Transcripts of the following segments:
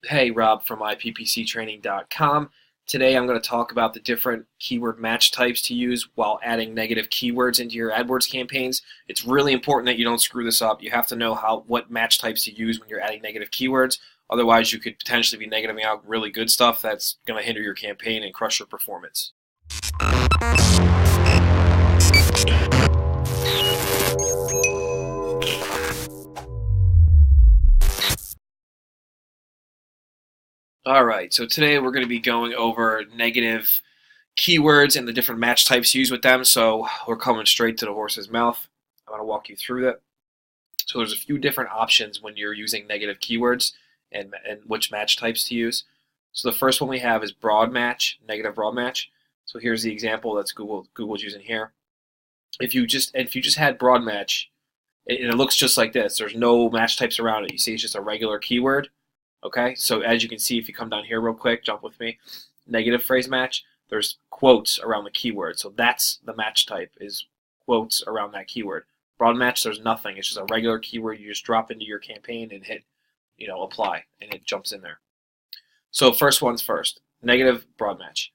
Hey, Rob from ippctraining.com. Today I'm going to talk about the different keyword match types to use while adding negative keywords into your AdWords campaigns. It's really important that you don't screw this up. You have to know what match types to use when you're adding negative keywords. Otherwise, you could potentially be negativing out really good stuff that's going to hinder your campaign and crush your performance. Alright, so today we're going to be going over negative keywords and the different match types used with them. So we're coming straight to the horse's mouth. I'm going to walk you through that. So there's a few different options when you're using negative keywords and which match types to use. So the first one we have is broad match, negative broad match. So here's the example that's Google's using here. If you just had broad match, and it looks just like this. There's no match types around it. You see it's just a regular keyword. Okay, so as you can see, if you come down here real quick, jump with me, negative phrase match, there's quotes around the keyword. So that's the match type, is quotes around that keyword. Broad match, there's nothing. It's just a regular keyword you just drop into your campaign and hit, apply, and it jumps in there. So first one's first, negative broad match.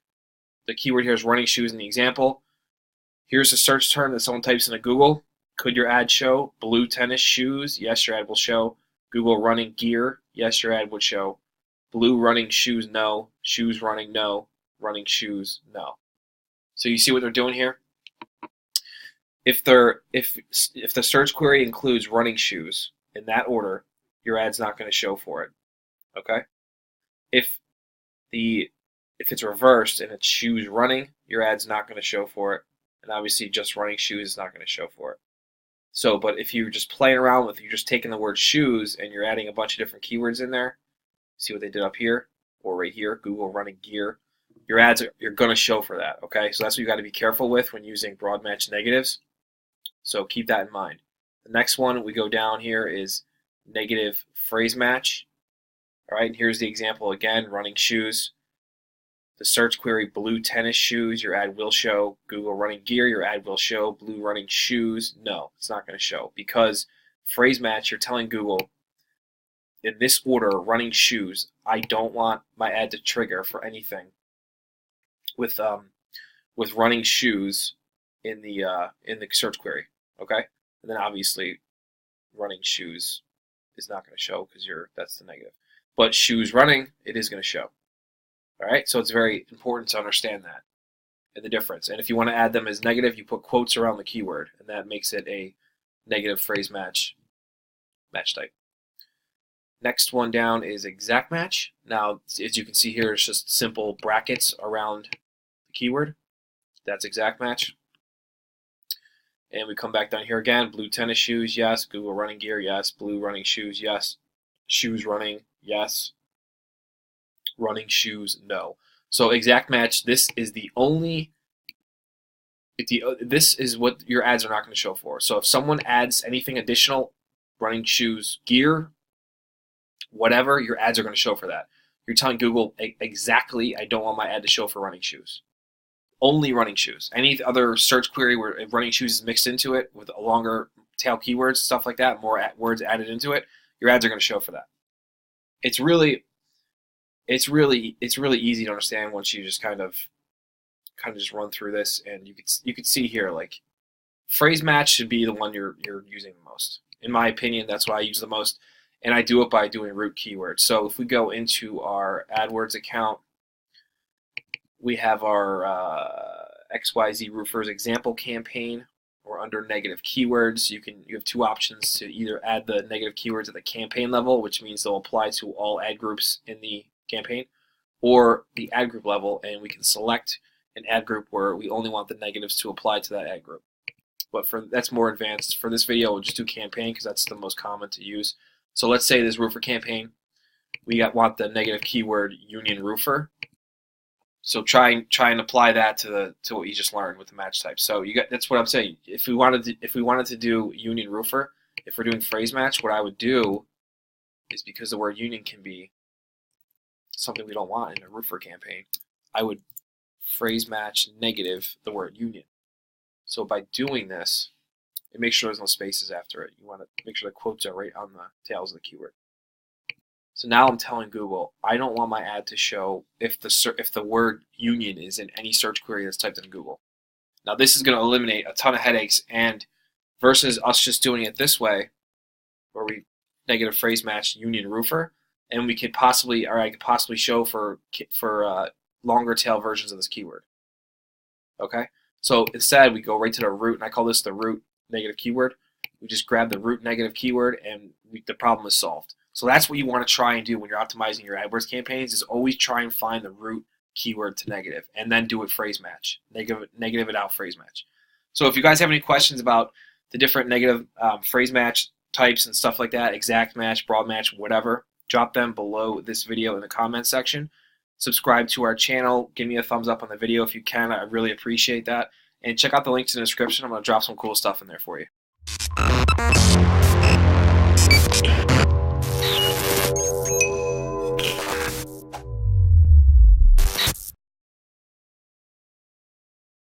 The keyword here is running shoes in the example. Here's a search term that someone types into Google. Could your ad show blue tennis shoes? Yes, your ad will show. Google running gear, yes, your ad would show. Blue running shoes, no. Shoes running, no. Running shoes, no. So you see what they're doing here? If the search query includes running shoes in that order, your ad's not going to show for it. Okay? If it's reversed and it's shoes running, your ad's not going to show for it. And obviously just running shoes is not going to show for it. So, but if you're just playing around with, you're just taking the word shoes and you're adding a bunch of different keywords in there, see what they did up here or right here, Google running gear, your ads you're going to show for that, okay? So that's what you got to be careful with when using broad match negatives. So keep that in mind. The next one we go down here is negative phrase match. All right, and here's the example again, running shoes. The search query blue tennis shoes, your ad will show. Google running gear, your ad will show. Blue running shoes, no, it's not going to show because phrase match, you're telling Google in this order, running shoes, I don't want my ad to trigger for anything with running shoes in the search query, okay? And then obviously running shoes is not going to show because that's the negative. But shoes running, it is going to show. All right, so it's very important to understand that and the difference. And if you want to add them as negative, you put quotes around the keyword, and that makes it a negative phrase match type. Next one down is exact match. Now, as you can see here, it's just simple brackets around the keyword. That's exact match. And we come back down here again. Blue tennis shoes, yes. Google running gear, yes. Blue running shoes, yes. Shoes running, yes. Running shoes, no. So exact match, this is this is what your ads are not going to show for. So if someone adds anything additional, running shoes, gear, whatever, your ads are going to show for that. You're telling Google exactly, I don't want my ad to show for running shoes. Only running shoes. Any other search query where running shoes is mixed into it with a longer tail keywords, stuff like that, more words added into it, your ads are going to show for that. It's really easy to understand once you just kind of just run through this, and you could see here, like, phrase match should be the one you're using the most. In my opinion, that's why I use the most, and I do it by doing root keywords. So if we go into our AdWords account, we have our XYZ Roofers example campaign. Or under negative keywords, you have two options to either add the negative keywords at the campaign level, which means they'll apply to all ad groups in the campaign, or the ad group level, and we can select an ad group where we only want the negatives to apply to that ad group. But that's more advanced. For this video, we'll just do campaign because that's the most common to use. So let's say this roofer campaign, we want the negative keyword union roofer. So try and apply that to what you just learned with the match type. So that's what I'm saying. If we wanted to do union roofer, if we're doing phrase match, what I would do is, because the word union can be something we don't want in a roofer campaign, I would phrase match negative the word union. So by doing this, it makes sure there's no spaces after it. You want to make sure the quotes are right on the tails of the keyword. So now I'm telling Google, I don't want my ad to show if the word union is in any search query that's typed in Google. Now this is going to eliminate a ton of headaches, and versus us just doing it this way, where we negative phrase match union roofer, and we could possibly, or I could possibly show for longer tail versions of this keyword. Okay, so instead we go right to the root, and I call this the root negative keyword. We just grab the root negative keyword, and the problem is solved. So that's what you want to try and do when you're optimizing your AdWords campaigns, is always try and find the root keyword to negative, and then do it phrase match. Negative it out phrase match. So if you guys have any questions about the different negative phrase match types and stuff like that, exact match, broad match, whatever, drop them below this video in the comments section. Subscribe to our channel. Give me a thumbs up on the video if you can. I really appreciate that. And check out the links in the description. I'm going to drop some cool stuff in there for you.